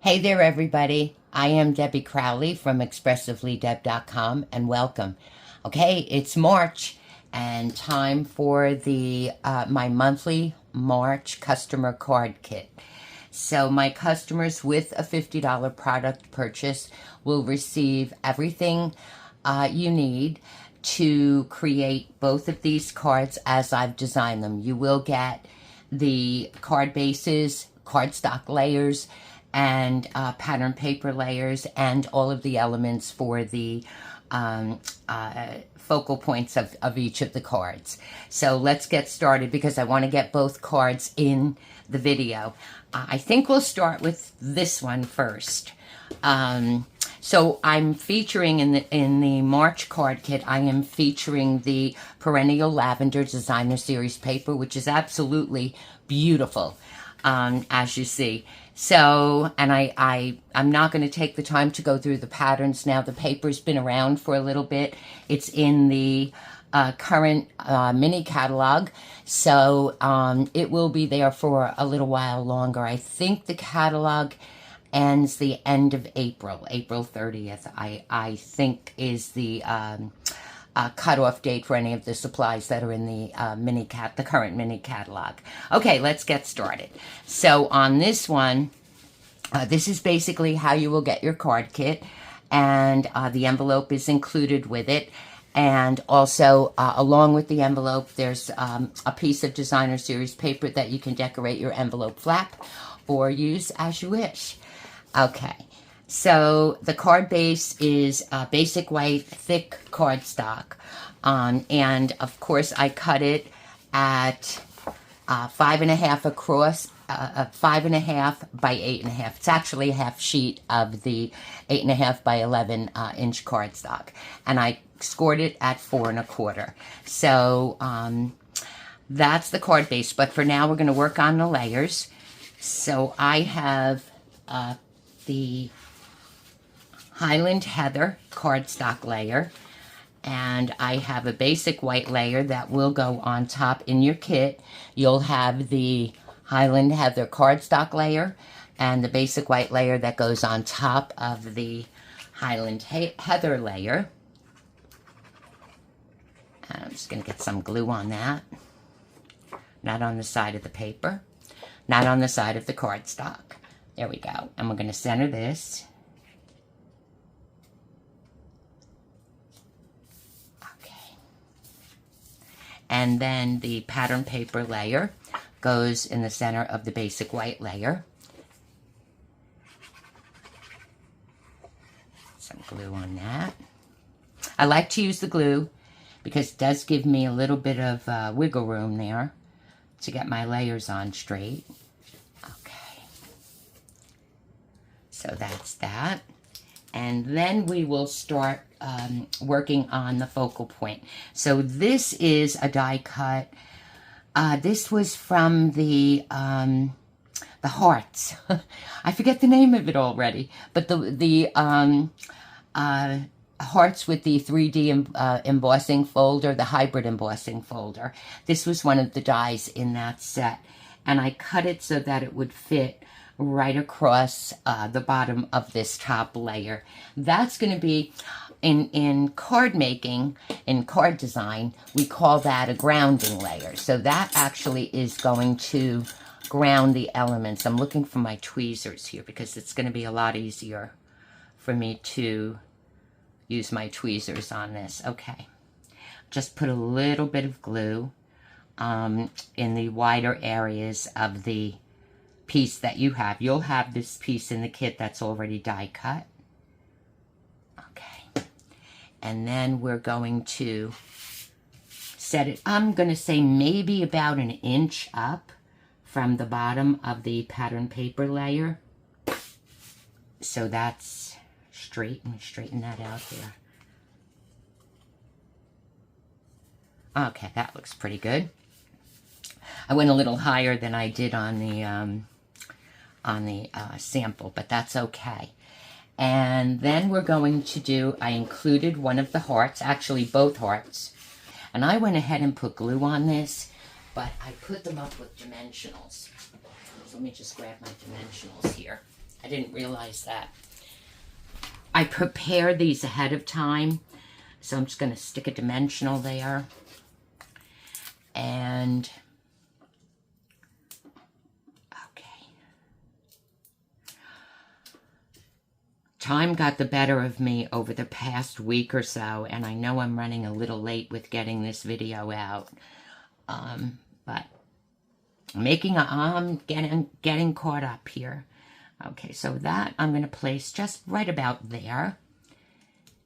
Hey there, everybody. I am Debbie Crowley from ExpressivelyDeb.com, and welcome. Okay, it's March, and time for the my monthly March customer card kit. So my customers with a $50 product purchase will receive everything you need to create both of these cards as I've designed them. You will get the card bases, cardstock layers, and pattern paper layers, and all of the elements for the focal points of each of the cards. So let's get started because I want to get both cards in the video. I think we'll start with this one first. So I'm featuring in the March card kit, I am featuring the Perrenial Lavender Designer Series paper, which is absolutely beautiful, as you see. So, and I'm not going to take the time to go through the patterns now. The paper's been around for a little bit. It's in the current mini catalog, so it will be there for a little while longer. I think the catalog ends the end of April 30th, I think is the cutoff date for any of the supplies that are in the the current mini catalog. Okay, let's get started. So on this one, this is basically how you will get your card kit, and the envelope is included with it. And also, along with the envelope, there's a piece of designer series paper that you can decorate your envelope flap or use as you wish. Okay, so the card base is basic white thick cardstock, and of course I cut it at 5.5 across, 5.5 by 8.5. It's actually a half sheet of the 8.5 by 11 inch cardstock, and I scored it at 4.25. So that's the card base. But for now, we're going to work on the layers. So I have the Highland Heather cardstock layer, and I have a basic white layer that will go on top. In your kit, you'll have the Highland Heather cardstock layer and the basic white layer that goes on top of the Highland Heather layer. And I'm just going to get some glue on that. Not on the side of the paper, not on the side of the cardstock. There we go. And we're going to center this. Okay. And then the pattern paper layer goes in the center of the basic white layer. Some glue on that. I like to use the glue because it does give me a little bit of wiggle room there to get my layers on straight. Okay. So that's that. And then we will start working on the focal point. So this is a die cut. This was from the hearts. I forget the name of it already, but the hearts with the 3D embossing folder, the hybrid embossing folder. This was one of the dies in that set, and I cut it so that it would fit right across the bottom of this top layer. That's going to be, in card making, in card design, we call that a grounding layer. So that actually is going to ground the elements. I'm looking for my tweezers here because it's going to be a lot easier for me to use my tweezers on this. Okay, just put a little bit of glue in the wider areas of the piece that you have. You'll have this piece in the kit that's already die cut. Okay, and then we're going to set it, I'm going to say maybe about 1 inch up from the bottom of the pattern paper layer. So that's straight. Let me straighten that out here. Okay, that looks pretty good. I went a little higher than I did on the sample, but that's okay. And then we're going to do, I included one of the hearts, actually both hearts, and I went ahead and put glue on this, but I put them up with dimensionals. So let me just grab my dimensionals here. I didn't realize that. I prepare these ahead of time. So I'm just going to stick a dimensional there. And, okay. Time got the better of me over the past week or so, and I know I'm running a little late with getting this video out. But I'm getting caught up here. Okay, so that I'm going to place just right about there.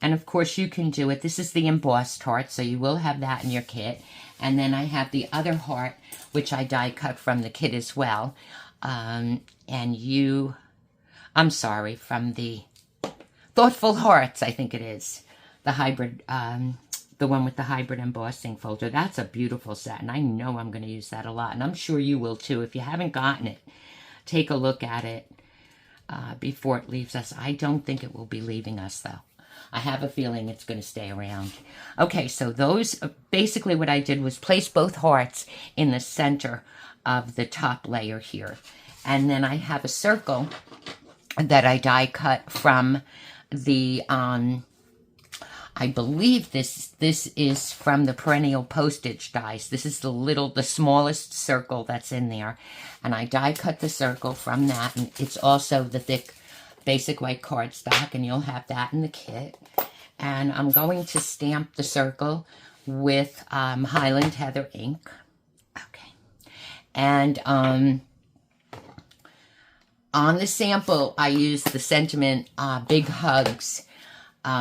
And of course you can do it. This is the embossed heart, so you will have that in your kit. And then I have the other heart, which I die cut from the kit as well. I'm sorry, from the Thoughtful Hearts, I think it is. The hybrid, the one with the hybrid embossing folder. That's a beautiful set, and I know I'm going to use that a lot. And I'm sure you will too. If you haven't gotten it, take a look at it before it leaves us. I don't think it will be leaving us, though. I have a feeling it's going to stay around. Okay, so those, basically what I did was place both hearts in the center of the top layer here. And then I have a circle that I die cut from the, I believe this is from the Perrenial postage dies. This is the smallest circle that's in there. And I die cut the circle from that. And it's also the thick basic white cardstock, and you'll have that in the kit. And I'm going to stamp the circle with Highland Heather ink. Okay. And on the sample, I used the Sentiment Big Hugs,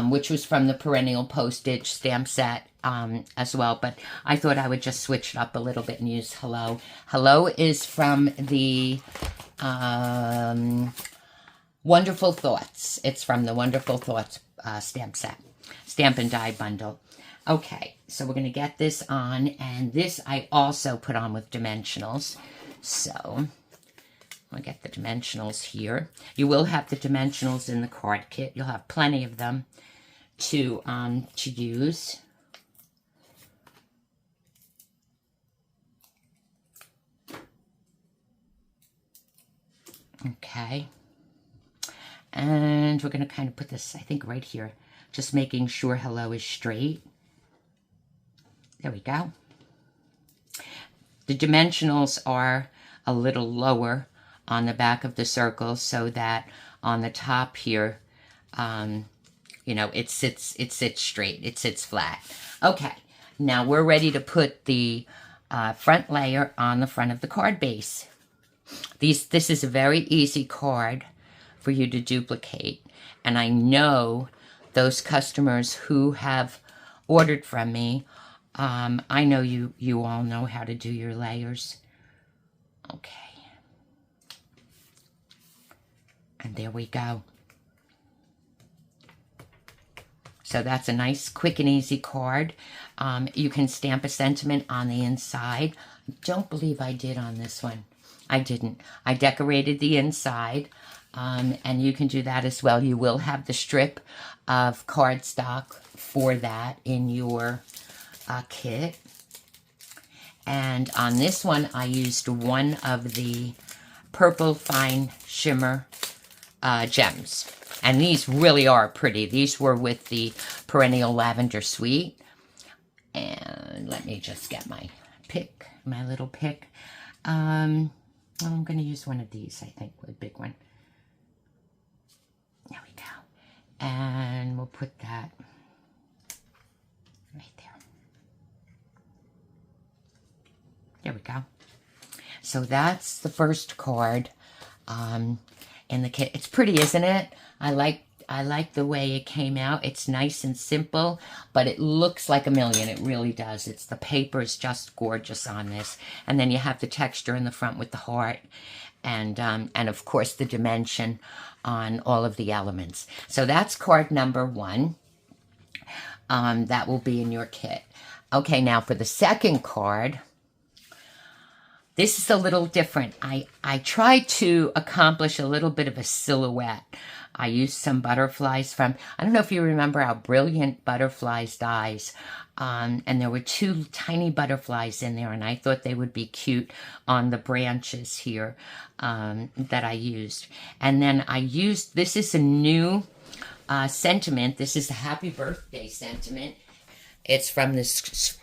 which was from the Perrenial postage stamp set as well. But I thought I would just switch it up a little bit and use Hello. Hello is from the Wonderful Thoughts. It's from the Wonderful Thoughts stamp set. Stamp and die bundle. Okay, so we're going to get this on. And this I also put on with dimensionals. So I'll get the dimensionals here. You will have the dimensionals in the card kit. You'll have plenty of them to use. Okay. And we're going to kind of put this, I think, right here. Just making sure Hello is straight. There we go. The dimensionals are a little lower on the back of the circle so that on the top here, you know, it sits straight. It sits flat. Okay. Now we're ready to put the front layer on the front of the card base. This is a very easy card for you to duplicate. And I know those customers who have ordered from me, I know you all know how to do your layers. Okay. And there we go. So that's a nice, quick and easy card. You can stamp a sentiment on the inside. I don't believe I did on this one. I didn't. I decorated the inside. And you can do that as well. You will have the strip of cardstock for that in your kit. And on this one, I used one of the purple fine shimmer gems. And these really are pretty. These were with the Perrenial Lavender Suite. And let me just get my pick, my little pick. I'm going to use one of these, I think, a big one. There we go. And we'll put that right there. There we go. So that's the first card in the kit. It's pretty, isn't it? I like the way it came out. It's nice and simple, but it looks like a million. It really does. The paper is just gorgeous on this. And then you have the texture in the front with the heart. And of course the dimension on all of the elements. So that's card number 1. That will be in your kit. Okay, now for the second card, This is a little different. I tried to accomplish a little bit of a silhouette. I used some butterflies from, I don't know if you remember our Brilliant Butterflies dies. And there were two tiny butterflies in there, and I thought they would be cute on the branches here that I used. And then I used, this is a new sentiment. This is a happy birthday sentiment. It's from this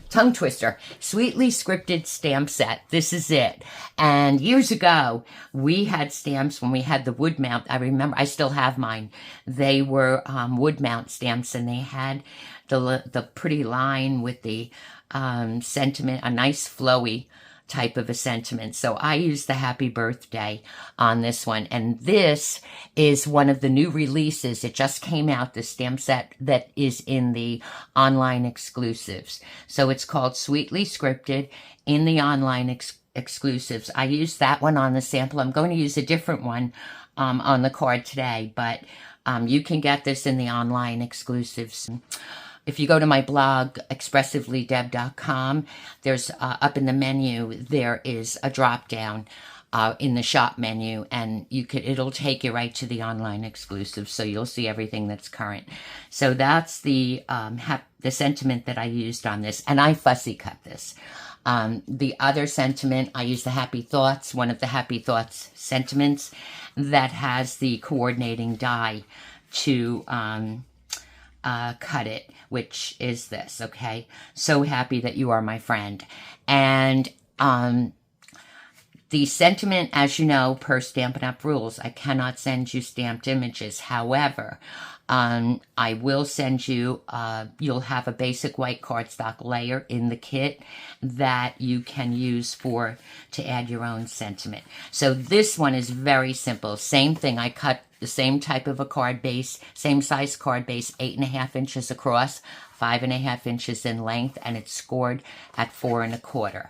tongue twister, Sweetly Scripted stamp set. This is it. And years ago, we had stamps when we had the wood mount. I remember, I still have mine. They were wood mount stamps, and they had the pretty line with the sentiment, a nice flowy type of a sentiment. So I used the happy birthday on this one. And this is one of the new releases. It just came out, the stamp set that is in the online exclusives. So it's called Sweetly Scripted in the online exclusives. I used that one on the sample. I'm going to use a different one on the card today, but you can get this in the online exclusives. If you go to my blog, expressivelydeb.com, there's up in the menu, there is a drop down in the shop menu, and it'll take you right to the online exclusive, so you'll see everything that's current. So that's the sentiment that I used on this, and I fussy cut this. The other sentiment, I used the Happy Thoughts, one of the Happy Thoughts sentiments that has the coordinating die to cut it, which is this, okay? So happy that you are my friend. And the sentiment, as you know, per Stampin' Up! Rules, I cannot send you stamped images. However, I will send you, you'll have a basic white cardstock layer in the kit that you can use to add your own sentiment. So this one is very simple. Same thing, I cut the same type of a card base, same size card base, 8.5 inches across, 5.5 inches in length, and it's scored at 4 1/4.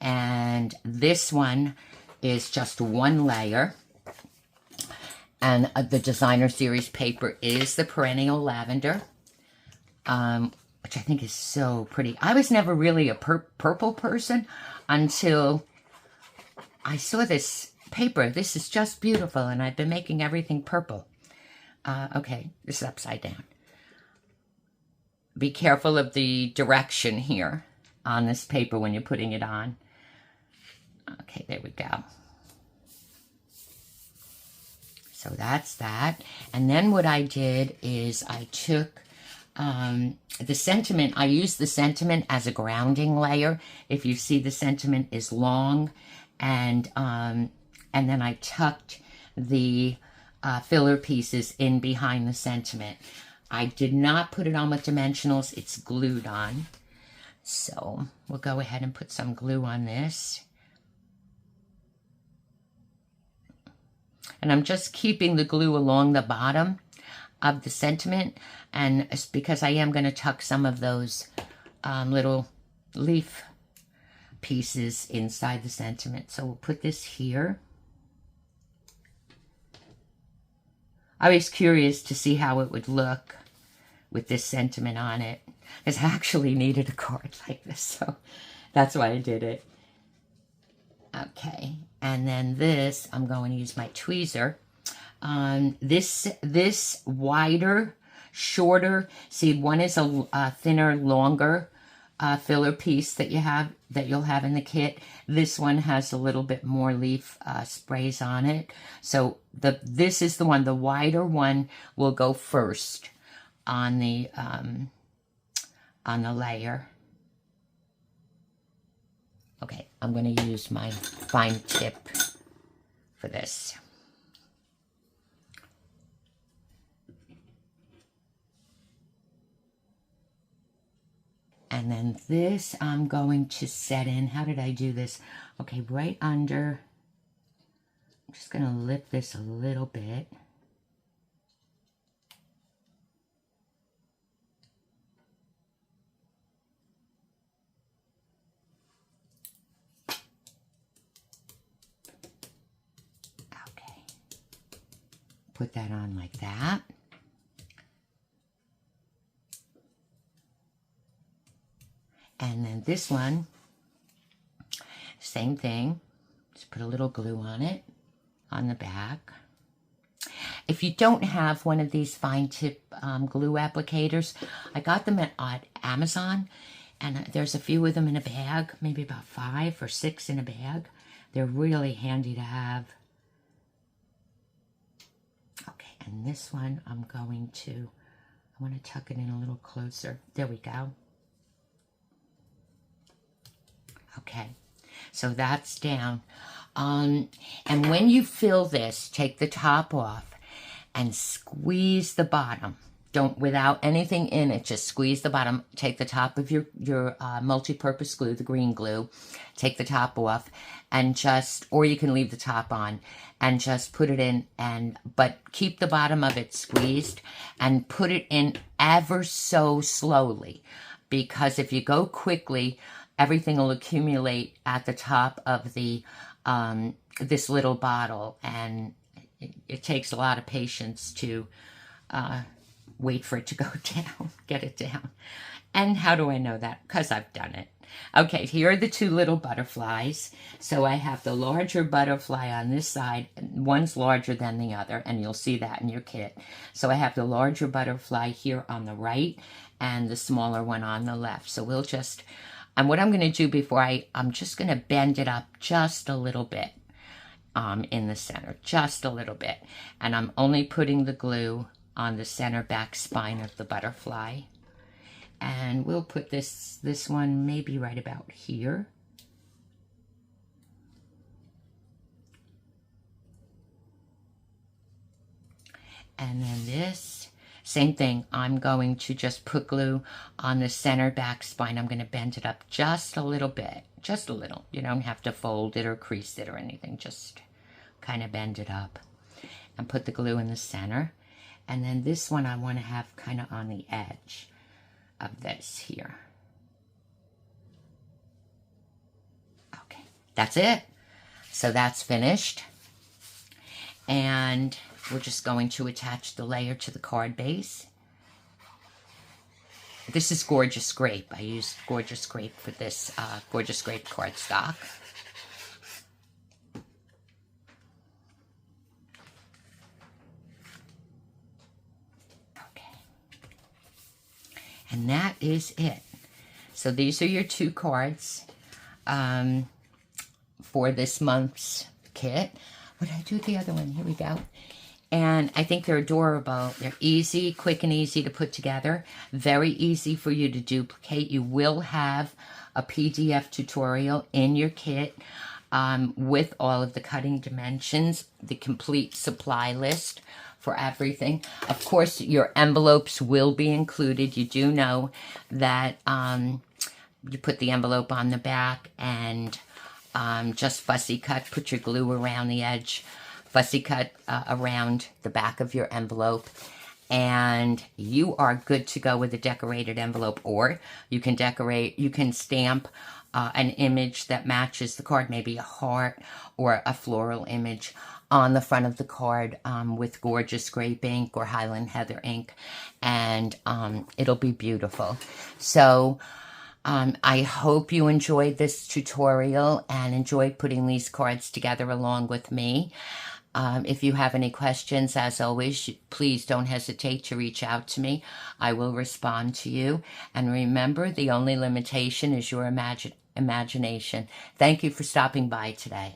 And this one is just one layer. And the designer series paper is the Perrenial Lavender, which I think is so pretty. I was never really a purple person until I saw this paper. This is just beautiful, and I've been making everything purple. Okay, this is upside down. Be careful of the direction here on this paper when you're putting it on. Okay, there we go. So that's that. And then what I did is I took the sentiment. I used the sentiment as a grounding layer. If you see, the sentiment is long, and then I tucked the filler pieces in behind the sentiment. I did not put it on with dimensionals. It's glued on. So we'll go ahead and put some glue on this. And I'm just keeping the glue along the bottom of the sentiment, and it's because I am going to tuck some of those little leaf pieces inside the sentiment. So we'll put this here. I was curious to see how it would look with this sentiment on it, because I actually needed a card like this, so that's why I did it. Okay, and then this, I'm going to use my tweezer. This wider, shorter, see, one is a thinner, longer filler piece that you'll have in the kit. This one has a little bit more leaf sprays on it. So this is the one, the wider one will go first on the layer. Okay, I'm going to use my fine tip for this. And then this I'm going to set in. How did I do this? Okay, right under. I'm just going to lip this a little bit. Put that on like that. And then this one same thing. Just put a little glue on it, on the back. If you don't have one of these fine tip glue applicators, I got them at Amazon, and there's a few of them in a bag, maybe about 5 or 6 in a bag. They're really handy to have. Okay, and this one I want to tuck it in a little closer. There we go. Okay, so that's down. And when you fill this, take the top off and squeeze the bottom. Don't, without anything in it, just squeeze the bottom. Take the top of your multi-purpose glue, the green glue, take the top off, and just, or you can leave the top on, and just put it in, but keep the bottom of it squeezed, and put it in ever so slowly, because if you go quickly, everything will accumulate at the top of the this little bottle, and it takes a lot of patience to wait for it to go down, get it down. And how do I know that? Because I've done it. Okay, here are the 2 little butterflies. So I have the larger butterfly on this side, and one's larger than the other, and you'll see that in your kit. So I have the larger butterfly here on the right, and the smaller one on the left. So we'll just, and what I'm going to do before I'm just going to bend it up just a little bit in the center, just a little bit. And I'm only putting the glue on the center back spine of the butterfly. And we'll put this one maybe right about here. And then this, same thing. I'm going to just put glue on the center back spine. I'm going to bend it up just a little bit, just a little. You don't have to fold it or crease it or anything. Just kind of bend it up and put the glue in the center. And then this one I want to have kind of on the edge of this here. Okay, that's it. So that's finished. And we're just going to attach the layer to the card base. This is Gorgeous Grape. I used Gorgeous Grape for this Gorgeous Grape cardstock. And that is it. So these are your 2 cards for this month's kit. What did I do with the other one? Here we go. And I think they're adorable. They're easy, quick and easy to put together. Very easy for you to duplicate. You will have a PDF tutorial in your kit with all of the cutting dimensions, the complete supply list for everything. Of course, your envelopes will be included. You do know that you put the envelope on the back and just fussy cut, put your glue around the edge, fussy cut around the back of your envelope, and you are good to go with a decorated envelope. Or you can decorate, you can stamp an image that matches the card, maybe a heart or a floral image on the front of the card with Gorgeous Grape ink or Highland Heather ink, and it'll be beautiful. So I hope you enjoyed this tutorial and enjoyed putting these cards together along with me. If you have any questions, as always, please don't hesitate to reach out to me. I will respond to you. And remember, the only limitation is your imagination. Thank you for stopping by today.